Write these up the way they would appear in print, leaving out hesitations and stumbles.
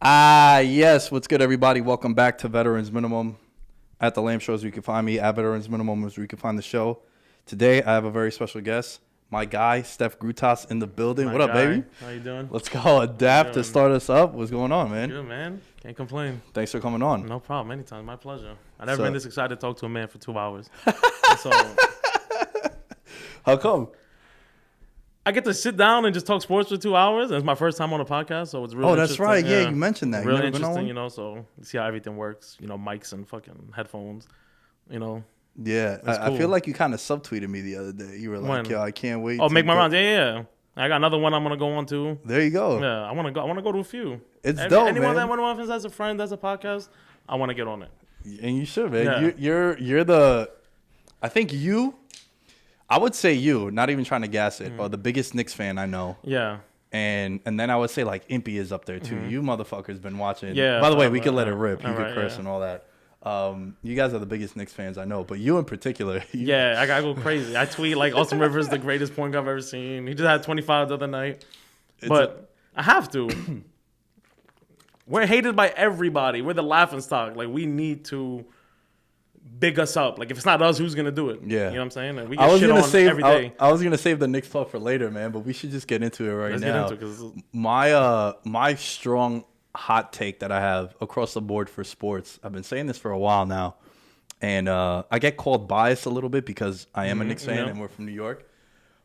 Yes. What's good, everybody? Welcome back to Veterans Minimum. At the Lamb Shows, where you can find me. At Veterans Minimum is where you can find the show. Today, I have a very special guest. My guy, Steph Groutas, in the building. What up, baby? How you doing? Let's go. Adapt to start us up. What's going on, man? Good, man. Can't complain. Thanks for coming on. No problem. Anytime. My pleasure. I've never been this excited to talk to a man for 2 hours. So, how come? I get to sit down and just talk sports for 2 hours. And it's my first time on a podcast, so it's really that's right. Yeah, you mentioned that. Really interesting, so see how everything works. Mics and fucking headphones, Yeah, cool. I feel like you kind of subtweeted me the other day. You were like, "Yo, I can't wait." Oh, make my rounds. Yeah. I got another one I'm gonna go on to. There you go. Yeah, I want to go to a few. It's dope, anyone man. that one of us has a friend that's a podcast, I want to get on it. And you should, man. Yeah. You're the. I think you. I would say you. Not even trying to gas it, but the biggest Knicks fan I know. Yeah. And then I would say like Impy is up there too. You motherfuckers been watching. Yeah. By the way, we could let it rip. You all could right, curse and all that. You guys are the biggest Knicks fans I know, but you in particular. Yeah, I gotta go crazy. I tweet like Austin Rivers the greatest point guard I've ever seen. He just had 25 the other night. But I have to. We're hated by everybody. We're the laughing stock. Like, we need to big us up. Like, if it's not us, who's gonna do it? Yeah. You know what I'm saying? Like, we get shit on every day. I was gonna save the Knicks talk for later, man, but we should just get into it right now. Let's get into it. My strong hot take that I have across the board for sports. I've been saying this for a while now, and I get called biased a little bit because I am a Knicks fan and we're from New York.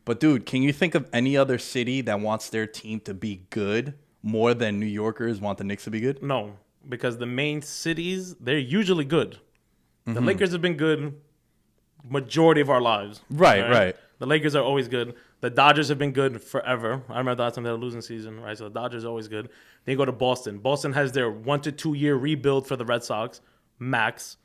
But dude, can you think of any other city that wants their team to be good more than New Yorkers want the Knicks to be good? No, because the main cities, they're usually good. The Lakers have been good majority of our lives. Right. The Lakers are always good. The Dodgers have been good forever. I remember the last time they had a losing season, right? So the Dodgers are always good. Then you go to Boston. Boston has their 1 to 2 year rebuild for the Red Sox, max.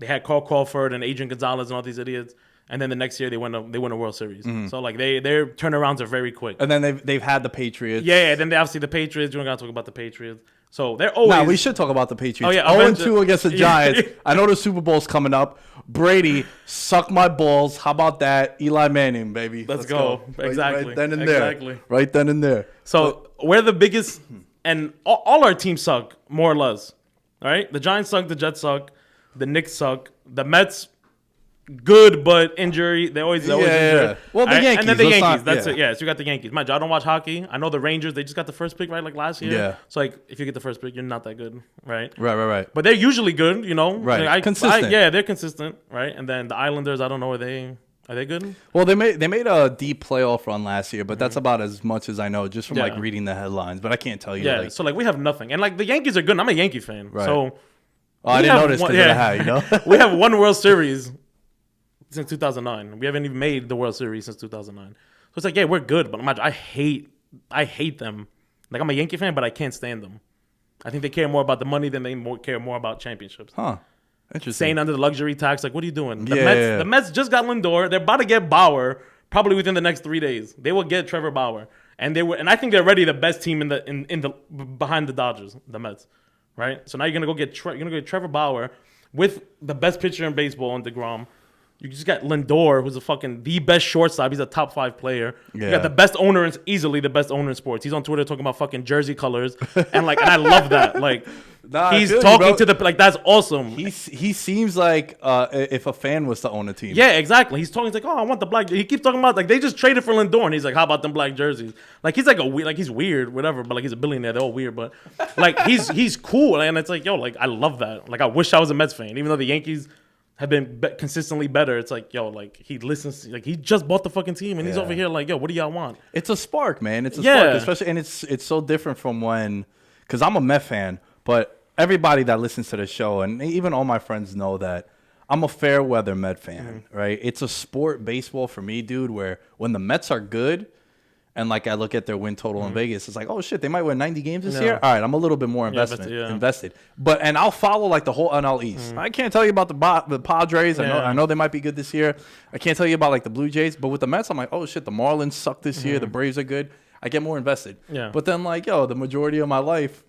They had Carl Crawford and Adrian Gonzalez and all these idiots. And then the next year they win a World Series. So like their turnarounds are very quick. And then they've had the Patriots. Yeah. Then they obviously the Patriots. You don't got to talk about the Patriots. So they're always. Nah, we should talk about the Patriots. Oh yeah, 0-2 against the Giants. I know the Super Bowl's coming up. Brady, suck my balls. How about that? Eli Manning, baby. Let's go. Exactly. Right then and there. Exactly. Right then and there. So we're the biggest, and all our teams suck, more or less. All right? The Giants suck, the Jets suck, the Knicks suck, the Mets, good, but injury. They're always injured. Yeah. Well, the Yankees. And then the Yankees. That's it. it. Yeah, so you got the Yankees. Mind you, I don't watch hockey. I know the Rangers. They just got the first pick, right, like last year. Yeah. So, like, if you get the first pick, you're not that good, right? Right. But they're usually good, Right. Like, Consistent. Yeah, they're consistent, right? And then the Islanders, I don't know, are they good? Well, they made a deep playoff run last year, but that's about as much as I know just from like reading the headlines. But I can't tell you. Yeah. So like we have nothing, and like the Yankees are good. And I'm a Yankee fan, Right. So. I didn't notice because of the hat, We have one World Series since 2009. We haven't even made the World Series since 2009. So it's like, yeah, we're good, but I hate them. Like, I'm a Yankee fan, but I can't stand them. I think they care more about the money than they care more about championships. Huh. Interesting. Staying under the luxury tax, like, what are you doing? Yeah. The Mets just got Lindor. They're about to get Bauer probably within the next 3 days. They will get Trevor Bauer. And I think they're already the best team in the behind the Dodgers, the Mets. Right? So now you're gonna go get Trevor Bauer with the best pitcher in baseball in DeGrom. You just got Lindor, who's the best shortstop. He's a top 5 player. Yeah. You got the best owner, easily the best owner in sports. He's on Twitter talking about fucking jersey colors, and I love that. Like, he's talking to that's awesome. He seems like if a fan was to own a team. Yeah, exactly. He's talking. He's like, oh, I want the black. He keeps talking about like they just traded for Lindor, and he's like, how about them black jerseys? Like he's he's weird, whatever. But like he's a billionaire. They're all weird, but like he's cool, and it's like, yo, like I love that. Like I wish I was a Mets fan, even though the Yankees have been consistently better. It's like, yo, like he listens. Like he just bought the fucking team, and he's over here like, yo, what do y'all want? It's a spark, man. It's a spark, especially, and it's so different from when, because I'm a Met fan, but everybody that listens to the show, and even all my friends know that I'm a fair weather Met fan, right? It's a sport, baseball for me, dude, where when the Mets are good, and like I look at their win total in Vegas, it's like, oh shit, they might win 90 games this year. All right, I'm a little bit more invested. And I'll follow like the whole NL East. I can't tell you about the Padres. I know they might be good this year. I can't tell you about like the Blue Jays. But with the Mets, I'm like, oh shit, the Marlins suck this year. The Braves are good. I get more invested. Yeah. But then like, yo, the majority of my life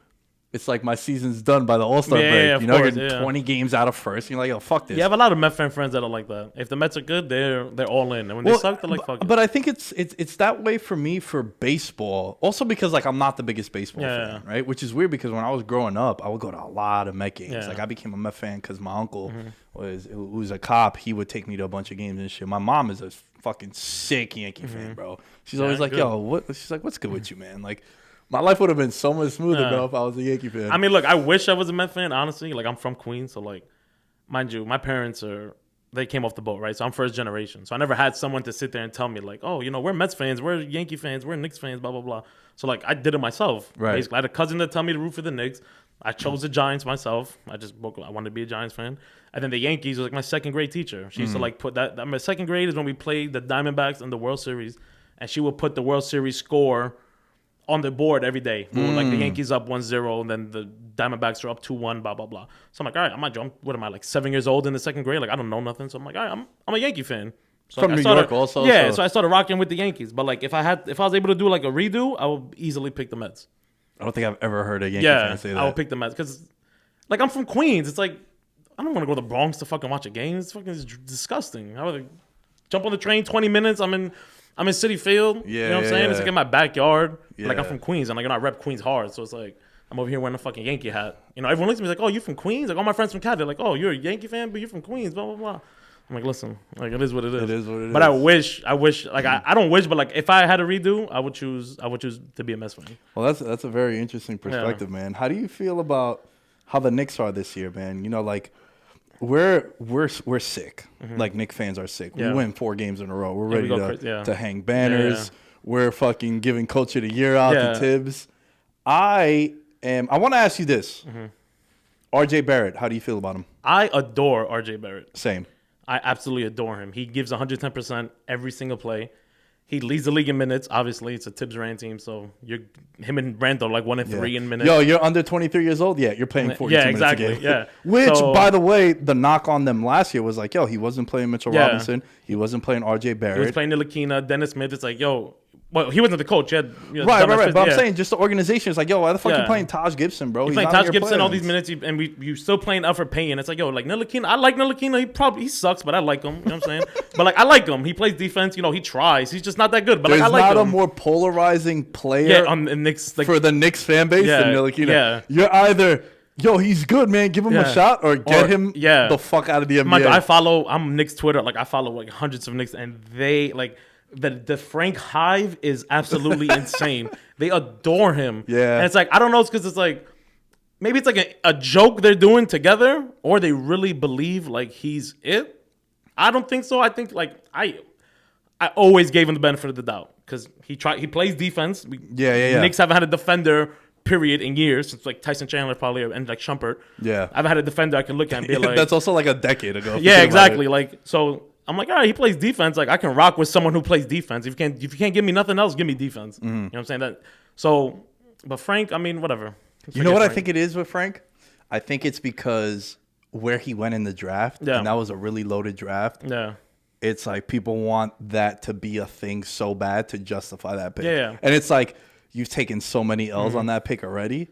it's like my season's done by the All-Star break. You know, you're 20 games out of first. You're like, oh, fuck this. Yeah, I have a lot of Mets fan friends that are like that. If the Mets are good, they're all in. And when they suck, they're like, fuck it. But I think it's that way for me for baseball. Also because, like, I'm not the biggest baseball fan, right? Which is weird because when I was growing up, I would go to a lot of Met games. Yeah. Like, I became a Met fan because my uncle was a cop. He would take me to a bunch of games and shit. My mom is a fucking sick Yankee fan, bro. She's always like, yo, what? She's like, what's good with you, man? Like, my life would have been so much smoother, bro, if I was a Yankee fan. I mean, look, I wish I was a Met fan, honestly. Like, I'm from Queens, so, like, mind you, my parents they came off the boat, right? So I'm first generation. So I never had someone to sit there and tell me, like, oh, you know, we're Mets fans, we're Yankee fans, we're Knicks fans, blah, blah, blah. So, like, I did it myself. Right. Basically, I had a cousin that told me to root for the Knicks. I chose the Giants myself. I wanted to be a Giants fan. And then the Yankees was, like, my second grade teacher. She used to, like, put that. My second grade is when we played the Diamondbacks in the World Series. And she would put the World Series score on the board every day. Like the Yankees up 1-0, and then the Diamondbacks are up 2-1, blah, blah, blah. So I'm like, all right, what am I, like 7 years old in the second grade? Like, I don't know nothing. So I'm like, all right, I'm a Yankee fan. So from New York also. Yeah, so I started rocking with the Yankees. But like if I was able to do like a redo, I would easily pick the Mets. I don't think I've ever heard a Yankee fan say that. I would pick the Mets because like I'm from Queens. It's like I don't want to go to the Bronx to fucking watch a game. It's fucking disgusting. I would like, jump on the train 20 minutes. I'm in Citi Field. Yeah, you know what I'm saying? Yeah. It's like in my backyard. Yeah. Like I'm from Queens and like I rep Queens hard. So it's like I'm over here wearing a fucking Yankee hat. You know, everyone looks at me like, oh, you from Queens? Like all my friends from Cal, they're like, oh, you're a Yankee fan, but you're from Queens, blah, blah, blah. I'm like, listen, like it is what it is. It is what it is. But I wish, like I don't wish, but like if I had to redo, I would choose to be a Mets fan. Well, that's a very interesting perspective, man. How do you feel about how the Knicks are this year, man? You know, like we're sick. Like Knicks fans are sick. We win 4 games in a row. We're ready to hang banners. We're fucking giving Coach of the Year out to Tibbs. I want to ask you this. RJ Barrett, how do you feel about him? I adore RJ Barrett. Same. I absolutely adore him. He gives 110% every single play. He leads the league in minutes. Obviously, it's a Tibbs ran team, so him and Randall like 1 and 3 in minutes. Yo, you're under 23 years old. Yeah, you're playing 42 minutes a game. Yeah, Which, by the way, the knock on them last year was like, yo, he wasn't playing Mitchell Robinson. He wasn't playing RJ Barrett. He was playing Ntilikina, Dennis Smith. It's like, yo. Well, he wasn't the coach. Right. But I'm saying just the organization is like, yo, why the fuck you playing Taj Gibson, bro? He's playing Taj Gibson all these minutes, and you still playing Alfred Payton. It's like, yo, like Ntilikina. I like Ntilikina. He sucks, but I like him. You know what I'm saying? But like, I like him. He plays defense. You know, he tries. He's just not that good. But like, I like him. There's not a more polarizing player on the Knicks, like, for the Knicks fan base than Ntilikina. Yeah. You're either, yo, he's good, man. Give him a shot, or get him the fuck out of the NBA. I'm Knicks Twitter. Like I follow like hundreds of Knicks, and they like. The Frank Hive is absolutely insane. They adore him. Yeah. And it's like, I don't know, it's because it's like, maybe it's like a joke they're doing together, or they really believe like he's it. I don't think so. I think like, I always gave him the benefit of the doubt because he plays defense. Knicks haven't had a defender, period, in years since like Tyson Chandler probably, and like Shumpert. Yeah. I've had a defender I can look at and be like. That's also like a decade ago. Yeah, exactly. Like, so. I'm like, all right, he plays defense. Like, I can rock with someone who plays defense. If you can't give me nothing else, give me defense. You know what I'm saying? That. So, but Frank, I mean, whatever. You know what Frank. I think it is with Frank? I think it's because where he went in the draft, and that was a really loaded draft. Yeah. It's like people want that to be a thing so bad to justify that pick. Yeah. And it's like you've taken so many L's on that pick already.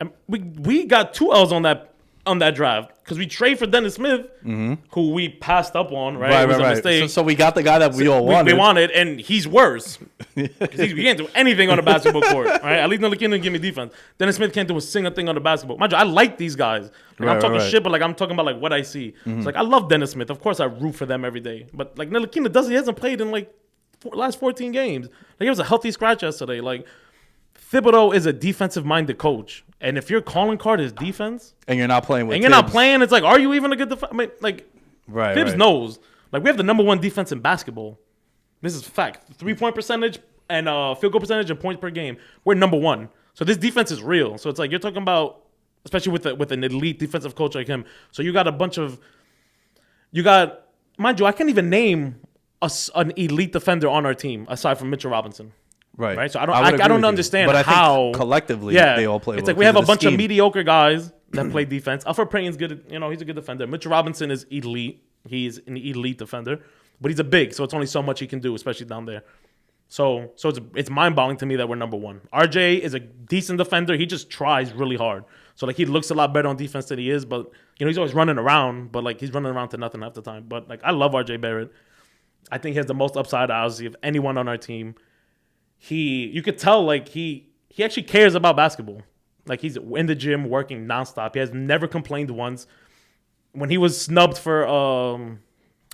And we got 2 L's on that drive because we trade for Dennis Smith, who we passed up on, right? It was a mistake. So we got the guy that we all wanted. We wanted, and he's worse. We can't do anything on the basketball court, right? At least Ntilikina didn't give me defense. Dennis Smith can't do a single thing on the basketball. Mind you, I like these guys. Like, I'm talking shit, but like I'm talking about like what I see. It's like I love Dennis Smith. Of course, I root for them every day. But like Ntilikina he hasn't played in like last 14 games. Like he was a healthy scratch yesterday. Like Thibodeau is a defensive-minded coach. And if your calling card is defense, and you're not playing with, it's like, are you even a good defense? I mean, like, Tibbs knows. Like, we have the number 1 defense in basketball. This is fact. 3-point percentage and field goal percentage and points per game. We're number 1. So this defense is real. So it's like you're talking about, especially with an elite defensive coach like him. So you got mind you, I can't even name an elite defender on our team aside from Mitchell Robinson. Right. So I don't understand how. Think collectively, they all play. It's like we have a bunch of mediocre guys that play defense. Alfred Payton's good. He's a good defender. Mitchell Robinson is elite. He's an elite defender, but he's a big, so it's only so much he can do, especially down there. So it's mind-boggling to me that we're number one. RJ is a decent defender. He just tries really hard. So like he looks a lot better on defense than he is, but he's always running around, but like he's running around to nothing half the time. But like I love RJ Barrett. I think he has the most upside, obviously, of anyone on our team. You could tell like he actually cares about basketball. Like he's in the gym working nonstop. He has never complained once. When he was snubbed for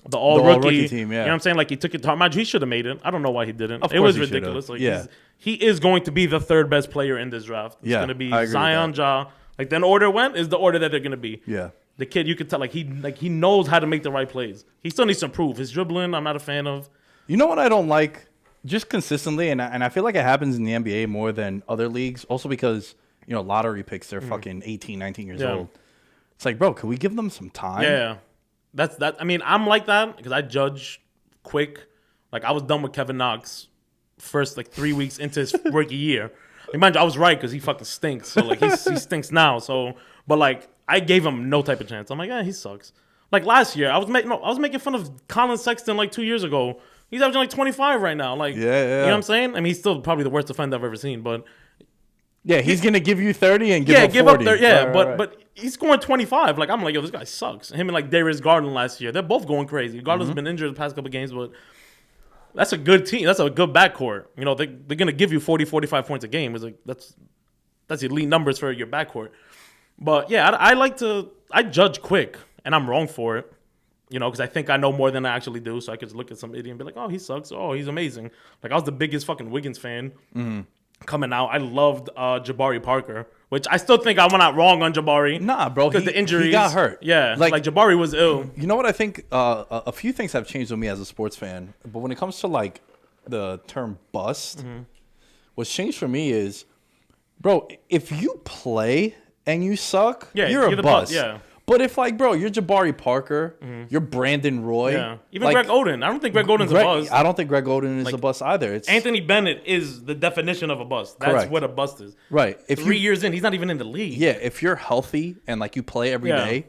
the all-rookie team, yeah. You know what I'm saying? Like he took it to heart. He should have made it. I don't know why he didn't. It was ridiculous. Like he is going to be the third best player in this draft. It's going to be Zion, Ja. Like then order went is the order that they're going to be. Yeah. The kid, you could tell he knows how to make the right plays. He still needs to improve. His dribbling, I'm not a fan of. You know what I don't like? Just consistently, and I feel like it happens in the NBA more than other leagues. Also because lottery picks, they're fucking 18, 19 years old. It's like, bro, can we give them some time? Yeah. That's that. I mean, I'm like that because I judge quick. Like I was done with Kevin Knox first 3 weeks into his rookie year. Mind you, I was right because he fucking stinks. So like he stinks now. So, but like I gave him no type of chance. I'm like, he sucks. Like last year, I was making fun of Colin Sexton like 2 years ago. He's averaging like 25 right now. Like, you know what I'm saying? I mean, he's still probably the worst defender I've ever seen. But yeah, he's gonna give you 30 and give up 40. But he's scoring 25. Like I'm like, yo, this guy sucks. Him and like Darius Garland last year, they're both going crazy. Garland's been injured the past couple of games, but that's a good team. That's a good backcourt. They're gonna give you 40, 45 points a game. It's like that's elite numbers for your backcourt. But yeah, I judge quick, and I'm wrong for it. Because I think I know more than I actually do. So I could just look at some idiot and be like, oh, he sucks. Oh, he's amazing. Like I was the biggest fucking Wiggins fan. Coming out, I loved Jabari Parker, which I still think I'm not wrong on Jabari. Nah, bro, because the injuries, he got hurt. Yeah, like Jabari was ill. You know what I think? A few things have changed with me as a sports fan, but when it comes to like the term bust, what's changed for me is, bro, if you play and you suck, you're a bust. Yeah. But if, like, bro, you're Jabari Parker, you're Brandon Roy. Even Greg Oden. I don't think Greg Oden's a bust. I don't think Greg Oden is a bust either. Anthony Bennett is the definition of a bust. That's what a bust is. Right. If 3 years in, he's not even in the league. Yeah, if you're healthy and, like, you play every day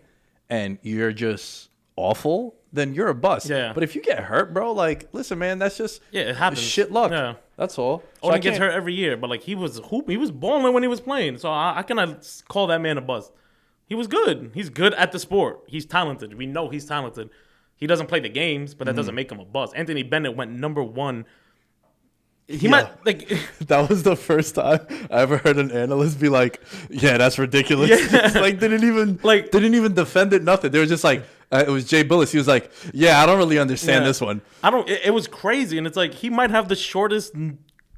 and you're just awful, then you're a bust. Yeah. But if you get hurt, bro, like, listen, man, that's just it happens. Shit luck. Yeah. That's all. So Oden gets hurt every year, but, like, he was balling when he was playing. So I cannot call that man a bust. He was good. He's good at the sport. He's talented. We know he's talented. He doesn't play the games, but that doesn't make him a bust. Anthony Bennett went number one. He might like that was the first time I ever heard an analyst be like, "Yeah, that's ridiculous." Yeah. Like didn't even defend it. Nothing. They were just like, it was Jay Billis. He was like, "Yeah, I don't really understand this one." It was crazy, and it's like he might have the shortest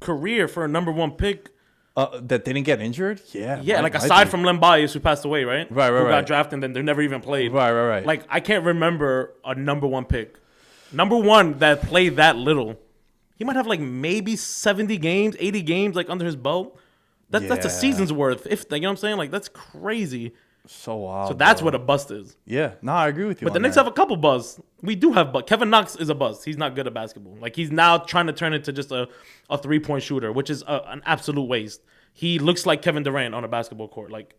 career for a number one pick. That didn't get injured? Yeah. Yeah, like aside from Len Bias, who passed away, right? Right. Who got drafted and then they never even played. Right. Like, I can't remember a number one pick. Number one that played that little. He might have like maybe 70 games, 80 games like under his belt. That's a season's worth. You know what I'm saying? Like, that's crazy. So wild. So that's what a bust is. Yeah. No, I agree with you. But the Knicks have a couple busts. We do have busts. Kevin Knox is a bust. He's not good at basketball. Like he's now trying to turn into just a 3-point shooter, which is an absolute waste. He looks like Kevin Durant on a basketball court. Like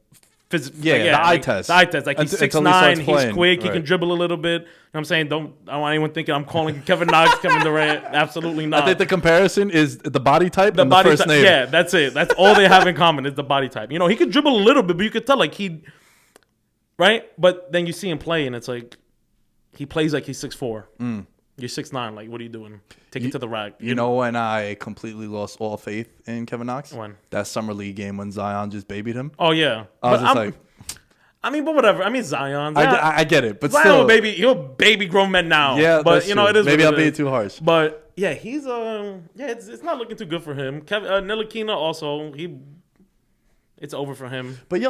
the eye test. The eye test. Like he's 6'9", he's quick, he can dribble a little bit. You know what I'm saying? I don't want anyone thinking I'm calling Kevin Knox Kevin Durant. Absolutely not. I think the comparison is the body type and the first name. Yeah, that's it. That's all they have in common is the body type. He could dribble a little bit, but you could tell like right? But then you see him play and it's like he plays like he's 6'4". You're 6'9". Like, what are you doing? Take it to the rack. You know when I completely lost all faith in Kevin Knox? When? That summer league game when Zion just babied him. Oh, yeah. But whatever. I mean, Zion. I get it, but Zion still. He'll baby grown men now. Yeah, but that's true. it is. Maybe I'm being too harsh. But yeah, he's it's not looking too good for him. Ntilikina also it's over for him. But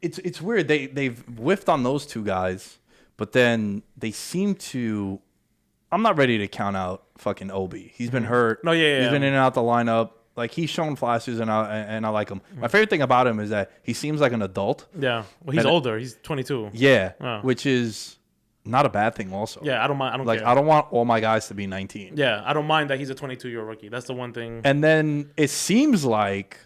it's weird. They've whiffed on those two guys, but then they seem to. I'm not ready to count out fucking Obi. He's been hurt. No, yeah. He's been in and out the lineup. Like he's shown flashes, and I like him. My favorite thing about him is that he seems like an adult. Yeah, well, he's older. He's 22. Yeah, which is not a bad thing. Also, yeah, I don't mind. care. I don't want all my guys to be 19. Yeah, I don't mind that he's a 22-year-old rookie. That's the one thing. And then it seems like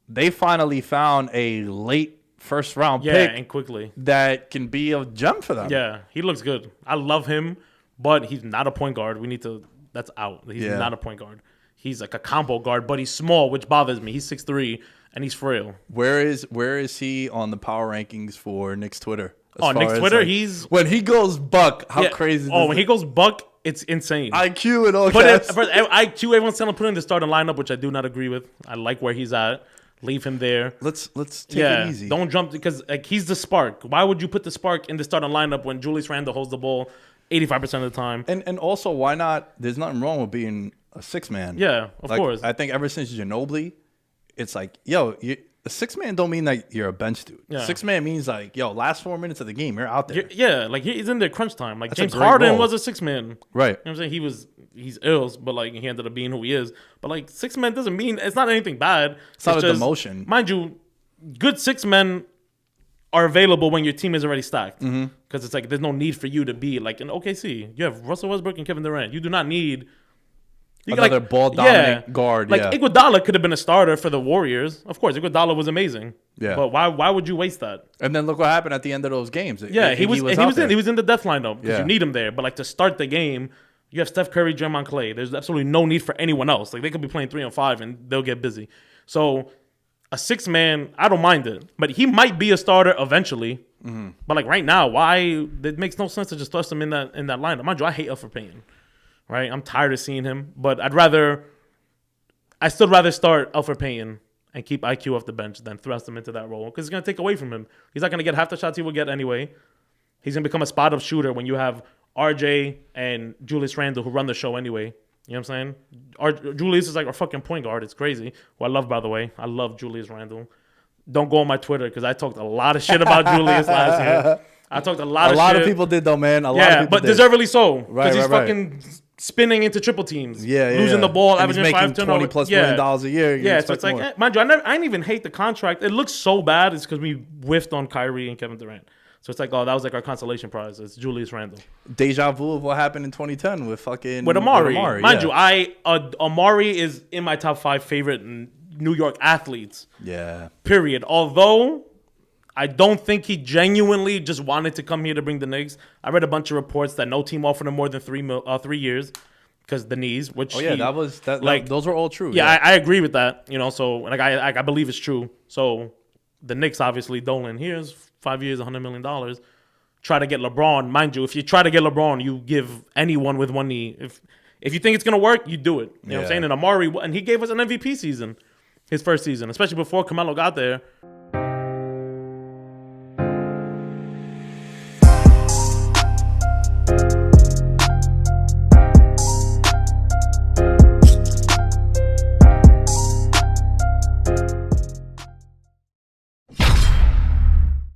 they finally found a late first round pick, and quickly that can be a gem for them. Yeah, he looks good. I love him. But he's not a point guard. We need to that's out. He's not a point guard. He's like a combo guard, but he's small, which bothers me. He's 6'3", and he's frail. Where is he on the power rankings for Knicks Twitter? On Knicks Twitter, like, he's when he goes buck. How crazy! When he goes buck, it's insane. IQ and all that. IQ, everyone's telling him to put in the starting lineup, which I do not agree with. I like where he's at. Leave him there. Let's take it easy. Don't jump because like he's the spark. Why would you put the spark in the starting lineup when Julius Randle holds the ball 85% of the time? And also, why not? There's nothing wrong with being a six man. Yeah, of course. I think ever since Ginobili, it's like, yo, a six man don't mean that you're a bench dude. Yeah. Six man means like, yo, last 4 minutes of the game, you're out there. Like he's in there crunch time. Like That's James Harden role. was a six man. Right. You know what I'm saying? He's ill, but like he ended up being who he is. But like six men doesn't mean it's not anything bad. It's not a demotion. Mind you, good six men are available when your team is already stacked. Because it's like there's no need for you to be like in OKC. You have Russell Westbrook and Kevin Durant. You do not need another ball dominant guard. Like Iguodala could have been a starter for the Warriors. Of course, Iguodala was amazing. Yeah. But why would you waste that? And then look what happened at the end of those games. He was in the death lineup because you need him there. But like to start the game, you have Steph Curry, Draymond Clay. There's absolutely no need for anyone else. Like they could be playing 3-on-5 and they'll get busy. So a six man, I don't mind it. But he might be a starter eventually. But like right now, it makes no sense to just thrust him in that lineup. Mind you, I hate Elfrid Payton. Right? I'm tired of seeing him. But I still rather start Elfrid Payton and keep IQ off the bench than thrust him into that role. Because it's going to take away from him. He's not going to get half the shots he will get anyway. He's going to become a spot-up shooter when you have RJ and Julius Randle who run the show anyway. You know what I'm saying? Julius is like our fucking point guard. It's crazy. Who I love, by the way. I love Julius Randle. Don't go on my Twitter because I talked a lot of shit about Julius last year. I talked a lot of shit. A lot of people did, though, man. A lot of people but did. Deservedly so. Because he's right. fucking spinning into triple teams. Losing the ball, and averaging $5 $20+ million a year. So it's like, mind you, I didn't even hate the contract. It looks so bad. It's because we whiffed on Kyrie and Kevin Durant. So it's like, that was like our consolation prize. It's Julius Randle. Deja vu of what happened in 2010 with Amari. Mind you, Amari is in my top 5 favorite New York athletes. Yeah. Period. Although I don't think he genuinely just wanted to come here to bring the Knicks. I read a bunch of reports that no team offered him more than 3 years because the knees. Which those were all true. Yeah, I agree with that. You know, so like I believe it's true. So the Knicks obviously Dolan here's 5 years, $100 million. Try to get LeBron, mind you. If you try to get LeBron, you give anyone with one knee. If you think it's gonna work, you do it. You know what I'm saying? And Amari, and he gave us an MVP season, his first season, especially before Carmelo got there.